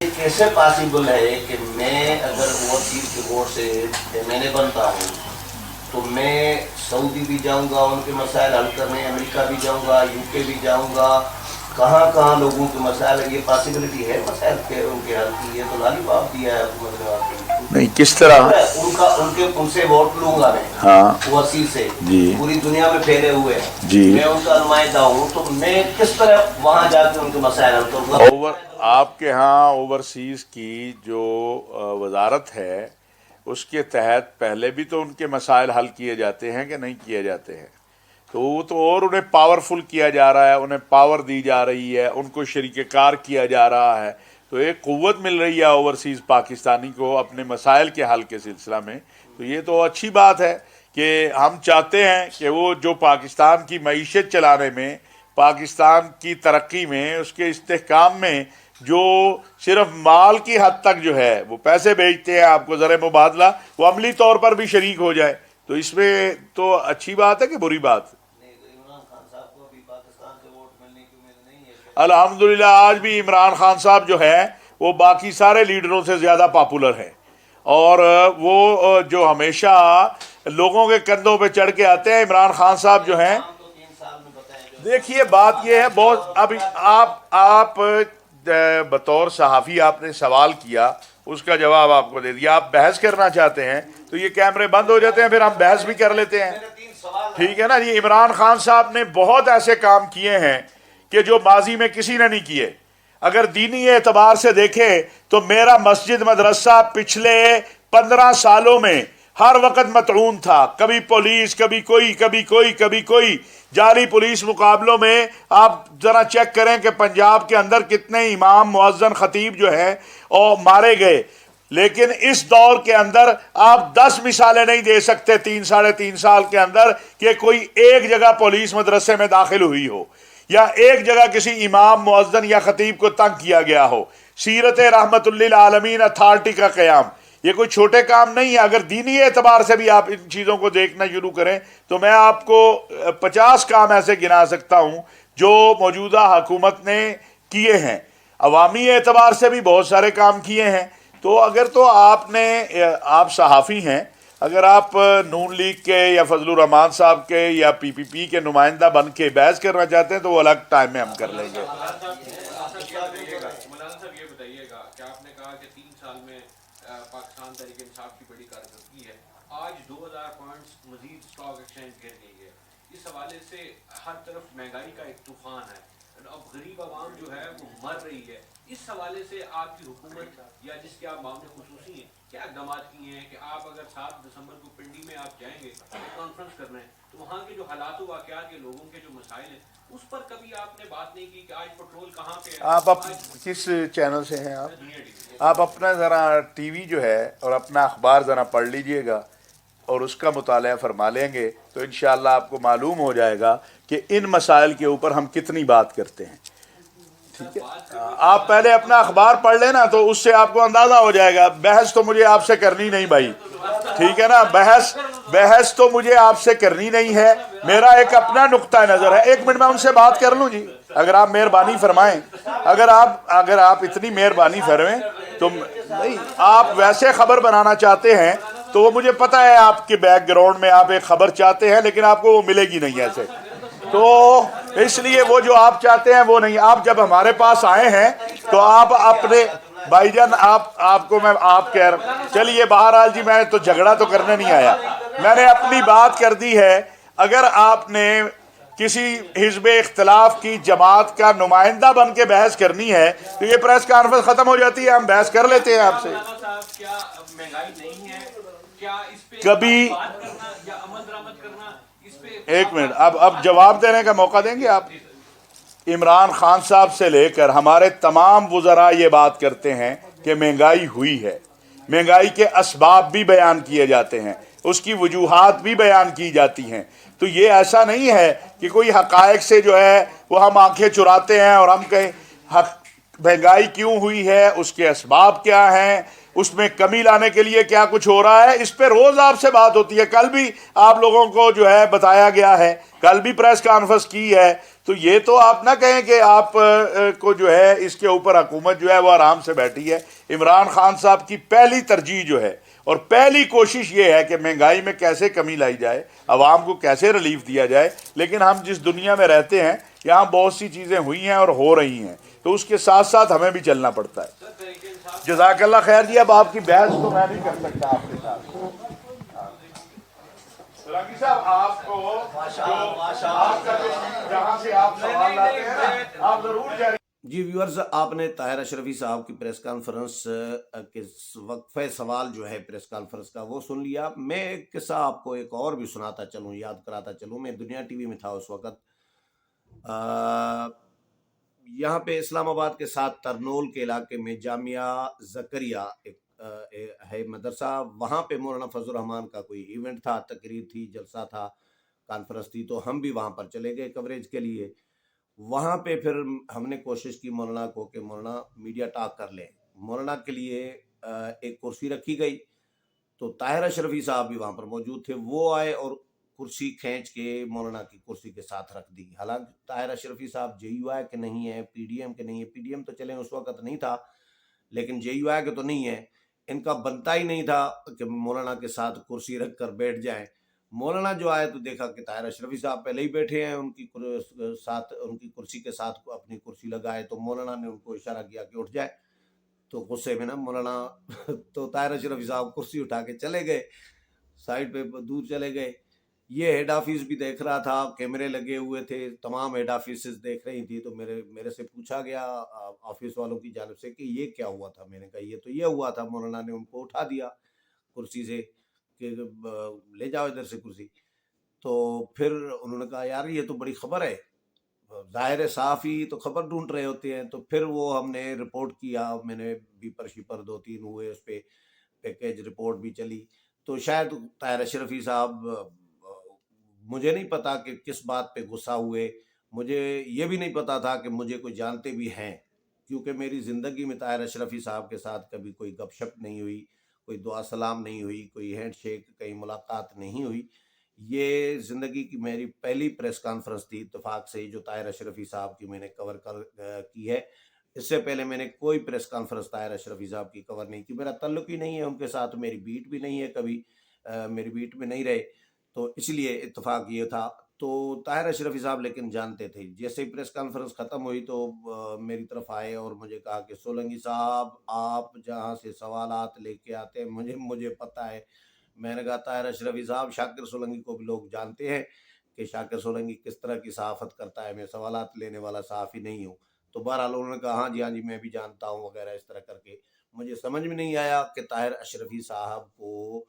کیسے پاسبل ہے کہ میں اگر اوورسیز کے بورڈ سے ایم این اے بنتا ہوں تو میں سعودی بھی جاؤں گا ان کے مسائل حل کرنے، امریکہ بھی جاؤں گا، یو کے بھی جاؤں گا، کہاں کہاں لوگوں کے مسائل، یہ پاسبلٹی ہے مسائل کے ان کے حل کی؟ یہ تو لالی باپ دیا ہے حکومت نے آپ کو۔ نہیں کس طرح ان سے ووٹ لوں گا میں، ہاں اوورسیز سے، جی پوری دنیا میں پھیلے ہوئے ہیں، جی میں ان کا نمائندہ ہوں، تو میں کس طرح وہاں جا کے ان کے مسائل حل کروں گا؟ آپ کے ہاں اوورسیز کی جو وزارت ہے اس کے تحت پہلے بھی تو ان کے مسائل حل کیے جاتے ہیں کہ نہیں کیے جاتے ہیں؟ تو وہ تو اور انہیں پاورفل کیا جا رہا ہے، انہیں پاور دی جا رہی ہے، ان کو شریک کار کیا جا رہا ہے، تو ایک قوت مل رہی ہے اوورسیز پاکستانی کو اپنے مسائل کے حل کے سلسلہ میں۔ تو یہ تو اچھی بات ہے کہ ہم چاہتے ہیں کہ وہ جو پاکستان کی معیشت چلانے میں، پاکستان کی ترقی میں، اس کے استحکام میں جو صرف مال کی حد تک جو ہے وہ پیسے بھیجتے ہیں آپ کو زر مبادلہ، وہ عملی طور پر بھی شریک ہو جائے، تو اس میں تو اچھی بات ہے کہ بری بات؟ الحمدللہ آج بھی عمران خان صاحب جو ہے وہ باقی سارے لیڈروں سے زیادہ پاپولر ہیں، اور وہ جو ہمیشہ لوگوں کے کندھوں پہ چڑھ کے آتے ہیں، عمران خان صاحب جو ہیں، دیکھیے بات یہ ہے بہت، ابھی آپ بطور صحافی آپ نے سوال کیا، اس کا جواب آپ کو دے دیا۔ آپ بحث کرنا چاہتے ہیں تو یہ کیمرے بند ہو جاتے ہیں، پھر ہم بحث بھی کر لیتے ہیں، ٹھیک ہے نا جی۔ عمران خان صاحب نے بہت ایسے کام کیے ہیں کہ جو ماضی میں کسی نے نہیں کیے۔ اگر دینی اعتبار سے دیکھیں تو میرا مسجد مدرسہ پچھلے 15 سالوں میں ہر وقت مطعون تھا، کبھی پولیس، کبھی کوئی جعلی پولیس مقابلوں میں۔ آپ ذرا چیک کریں کہ پنجاب کے اندر کتنے امام، مؤذن، خطیب جو ہیں اور مارے گئے، لیکن اس دور کے اندر آپ 10 مثالیں نہیں دے سکتے 3 سال کے اندر کہ کوئی ایک جگہ پولیس مدرسے میں داخل ہوئی ہو، یا ایک جگہ کسی امام، مؤذن یا خطیب کو تنگ کیا گیا ہو۔ سیرت رحمت للعالمین اتھارٹی کا قیام، یہ کوئی چھوٹے کام نہیں ہے۔ اگر دینی اعتبار سے بھی آپ ان چیزوں کو دیکھنا شروع کریں تو میں آپ کو 50 کام ایسے گنا سکتا ہوں جو موجودہ حکومت نے کیے ہیں۔ عوامی اعتبار سے بھی بہت سارے کام کیے ہیں۔ تو اگر تو آپ صحافی ہیں، اگر آپ نون لیگ کے یا فضل الرحمان صاحب کے یا پی پی پی کے نمائندہ بن کے بحث کرنا چاہتے ہیں تو وہ الگ ٹائم میں ہم کر لیں گے۔ مولانا صاحب یہ بتائیے گا کہ آپ نے کہا کہ 3 سال میں پاکستان تحریک انصاف کی بڑی کارکردگی ہے، آج 2000 پوائنٹس مزید اسٹاک ایکسچینج گر گئی ہے، اس حوالے سے ہر طرف مہنگائی کا ایک طوفان ہے، اب غریب عوام جو ہے وہ مر رہی ہے، اس حوالے سے آپ کی حکومت یا جس کے آپ معاملے خصوصی ہیں کیا اقدامات کیے ہیں کہ آپ اگر 7 دسمبر کو پنڈی میں آپ جائیں گے کانفرنس کرنا ہے تو وہاں کے جو حالات و واقعات کے لوگوں کے جو مسائل ہیں اس پر کبھی آپ نے بات نہیں کی کہ آج پیٹرول کہاں پہ ہے؟ آپ کس چینل سے ہیں آپ اپنا ذرا ٹی وی جو ہے اور اپنا اخبار ذرا پڑھ لیجئے گا اور اس کا مطالعہ فرما لیں گے تو انشاءاللہ آپ کو معلوم ہو جائے گا کہ ان مسائل کے اوپر ہم کتنی بات کرتے ہیں، ٹھیک ہے؟ آپ پہلے اپنا اخبار پڑھ لینا تو اس سے آپ کو اندازہ ہو جائے گا۔ بحث تو مجھے آپ سے کرنی نہیں بھائی، ٹھیک ہے نا، بحث تو مجھے آپ سے کرنی نہیں ہے، میرا ایک اپنا نقطہ نظر ہے۔ 1 منٹ میں ان سے بات کر لوں جی، اگر آپ مہربانی فرمائیں، اگر آپ اتنی مہربانی فرمائیں تو نہیں، آپ ویسے خبر بنانا چاہتے ہیں تو وہ مجھے پتہ ہے آپ کے بیک گراؤنڈ میں آپ ایک خبر چاہتے ہیں لیکن آپ کو وہ ملے گی نہیں ایسے، تو اس لیے وہ جو آپ چاہتے ہیں وہ نہیں۔ آپ جب ہمارے پاس آئے ہیں تو آپ اپنے بھائی جان آپ کو میں آپ کہہ رہا ہوں، چلیے بہرحال جی، میں تو جھگڑا تو کرنے نہیں آیا، میں نے اپنی بات کر دی ہے۔ اگر آپ نے کسی حزب اختلاف کی جماعت کا نمائندہ بن کے بحث کرنی ہے تو یہ پریس کانفرنس ختم ہو جاتی ہے، ہم بحث کر لیتے ہیں آپ سے۔ کبھی 1 منٹ، اب جواب دینے کا موقع دیں گے آپ؟ عمران خان صاحب سے لے کر ہمارے تمام وزراء یہ بات کرتے ہیں کہ مہنگائی ہوئی ہے، مہنگائی کے اسباب بھی بیان کیے جاتے ہیں، اس کی وجوہات بھی بیان کی جاتی ہیں۔ تو یہ ایسا نہیں ہے کہ کوئی حقائق سے جو ہے وہ ہم آنکھیں چراتے ہیں اور ہم کہیں مہنگائی کیوں ہوئی ہے، اس کے اسباب کیا ہیں، اس میں کمی لانے کے لیے کیا کچھ ہو رہا ہے، اس پہ روز آپ سے بات ہوتی ہے. کل بھی آپ لوگوں کو جو ہے بتایا گیا ہے، کل بھی پریس کانفرنس کی ہے. تو یہ تو آپ نہ کہیں کہ آپ کو جو ہے اس کے اوپر حکومت جو ہے وہ آرام سے بیٹھی ہے. عمران خان صاحب کی پہلی ترجیح جو ہے اور پہلی کوشش یہ ہے کہ مہنگائی میں کیسے کمی لائی جائے، عوام کو کیسے ریلیف دیا جائے. لیکن ہم جس دنیا میں رہتے ہیں یہاں بہت سی چیزیں ہوئی ہیں اور ہو رہی ہیں، تو اس کے ساتھ ساتھ ہمیں بھی چلنا پڑتا ہے. سر تحریک انصاف جزاک اللہ خیر جی. اب آپ کی بحث تو میں نہیں کر سکتا آپ کے ساتھ. سلنگی صاحب آپ کو آپ کا جہاں سے آپ سوال لاتے ہیں آپ ضرور جاری. جی ویورز، آپ نے طاہر اشرفی صاحب کی پریس کانفرنس کے وقفہ سوال جو ہے پریس کانفرنس کا وہ سن لیا. میں ایک قصہ آپ کو ایک اور بھی سناتا چلوں، یاد کراتا چلوں. میں دنیا ٹی وی میں تھا اس وقت. یہاں پہ اسلام آباد کے ساتھ ترنول کے علاقے میں جامعہ زکریا ایک ہے مدرسہ، وہاں پہ مولانا فضل الرحمان کا کوئی ایونٹ تھا، تقریر تھی، جلسہ تھا، کانفرنس تھی. تو ہم بھی وہاں پر چلے گئے کوریج کے لیے. وہاں پہ پھر ہم نے کوشش کی مولانا کو کہ مولانا میڈیا ٹاک کر لیں. مولانا کے لیے ایک کرسی رکھی گئی، تو طاہر اشرفی صاحب بھی وہاں پر موجود تھے. وہ آئے اور کرسی کھینچ کے مولانا کی کرسی کے ساتھ رکھ دی. حالانکہ طاہر اشرفی صاحب جے یو آئی کے نہیں ہے، پی ڈی ایم کے نہیں ہے. پی ڈی ایم تو چلیں اس وقت نہیں تھا، لیکن جے یو آئی کے تو نہیں ہے. ان کا بنتا ہی نہیں تھا کہ مولانا کے ساتھ کرسی رکھ کر بیٹھ جائیں. مولانا جو آئے تو دیکھا کہ طاہر اشرفی صاحب پہلے ہی بیٹھے ہیں، ان کی کرسی کے ساتھ اپنی کرسی لگائے. تو مولانا نے ان کو اشارہ کیا کہ اٹھ جائے. تو غصے میں نا مولانا تو طاہر اشرفی صاحب کرسی اٹھا کے چلے گئے، سائڈ پہ دور چلے گئے. یہ ہیڈ آفس بھی دیکھ رہا تھا، کیمرے لگے ہوئے تھے، تمام ہیڈ آفیسز دیکھ رہی تھی. تو میرے سے پوچھا گیا آفس والوں کی جانب سے کہ یہ کیا ہوا تھا. میں نے کہا یہ تو یہ ہوا تھا، مولانا نے ان کو اٹھا دیا کرسی سے کہ لے جاؤ ادھر سے کرسی. تو پھر انہوں نے کہا یار یہ تو بڑی خبر ہے، ظاہر صحافی تو خبر ڈھونڈ رہے ہوتے ہیں. تو پھر وہ ہم نے رپورٹ کیا، میں نے بیپر شیپر 2-3 ہوئے، اس پہ پیکیج رپورٹ بھی چلی. تو شاید طاہر اشرفی صاحب، مجھے نہیں پتا کہ کس بات پہ غصہ ہوئے. مجھے یہ بھی نہیں پتا تھا کہ مجھے کوئی جانتے بھی ہیں، کیونکہ میری زندگی میں طاہر اشرفی صاحب کے ساتھ کبھی کوئی گپ شپ نہیں ہوئی، کوئی دعا سلام نہیں ہوئی، کوئی ہینڈ شیک، کہیں ملاقات نہیں ہوئی. یہ زندگی کی میری پہلی پریس کانفرنس تھی اتفاق سے جو طاہر اشرفی صاحب کی میں نے کور کی ہے. اس سے پہلے میں نے کوئی پریس کانفرنس طاہر اشرفی صاحب کی کور نہیں کی. میرا تعلق ہی نہیں ہے ان کے ساتھ، میری بیٹ بھی نہیں ہے، کبھی میری بیٹ میں نہیں رہے. تو اس لیے اتفاق یہ تھا. تو طاہر اشرفی صاحب لیکن جانتے تھے. جیسے ہی پریس کانفرنس ختم ہوئی تو میری طرف آئے اور مجھے کہا کہ سولنگی صاحب آپ جہاں سے سوالات لے کے آتے ہیں مجھے پتہ ہے. میں نے کہا طاہر اشرفی صاحب، شاکر سولنگی کو بھی لوگ جانتے ہیں کہ شاکر سولنگی کس طرح کی صحافت کرتا ہے، میں سوالات لینے والا صحافی نہیں ہوں. تو بہرحال انہوں نے کہا ہاں جی میں بھی جانتا ہوں وغیرہ اس طرح کر کے. مجھے سمجھ میں نہیں آیا کہ طاہر اشرفی صاحب کو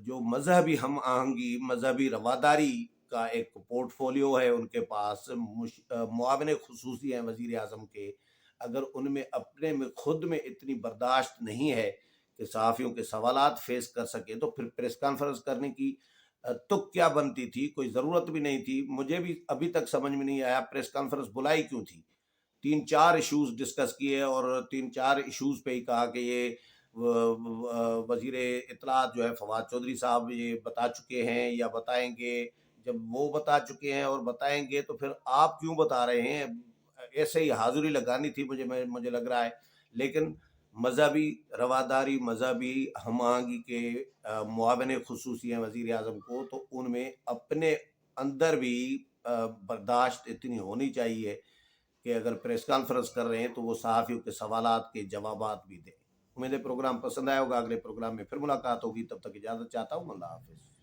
جو مذہبی ہم آہنگی، مذہبی رواداری کا ایک پورٹ فولیو ہے ان کے پاس، معاون خصوصی ہیں وزیر اعظم کے، اگر ان میں اپنے میں خود میں اتنی برداشت نہیں ہے کہ صحافیوں کے سوالات فیس کر سکے، تو پھر پریس کانفرنس کرنے کی تو کیا بنتی تھی؟ کوئی ضرورت بھی نہیں تھی. مجھے بھی ابھی تک سمجھ میں نہیں آیا پریس کانفرنس بلائی کیوں تھی. 3-4 ایشوز ڈسکس کیے اور 3-4 ایشوز پہ ہی کہا کہ یہ وزیر اطلاعات جو ہے فواد چودھری صاحب یہ بتا چکے ہیں یا بتائیں گے. جب وہ بتا چکے ہیں اور بتائیں گے تو پھر آپ کیوں بتا رہے ہیں؟ ایسے ہی حاضری لگانی تھی مجھے لگ رہا ہے. لیکن مذہبی رواداری، مذہبی ہم آہنگی کے معاون خصوصی ہیں وزیر اعظم کو، تو ان میں اپنے اندر بھی برداشت اتنی ہونی چاہیے کہ اگر پریس کانفرنس کر رہے ہیں تو وہ صحافیوں کے سوالات کے جوابات بھی دیں. امید ہے پروگرام پسند آیا ہوگا. اگلے پروگرام میں پھر ملاقات ہوگی. تب تک اجازت چاہتا ہوں. اللہ حافظ.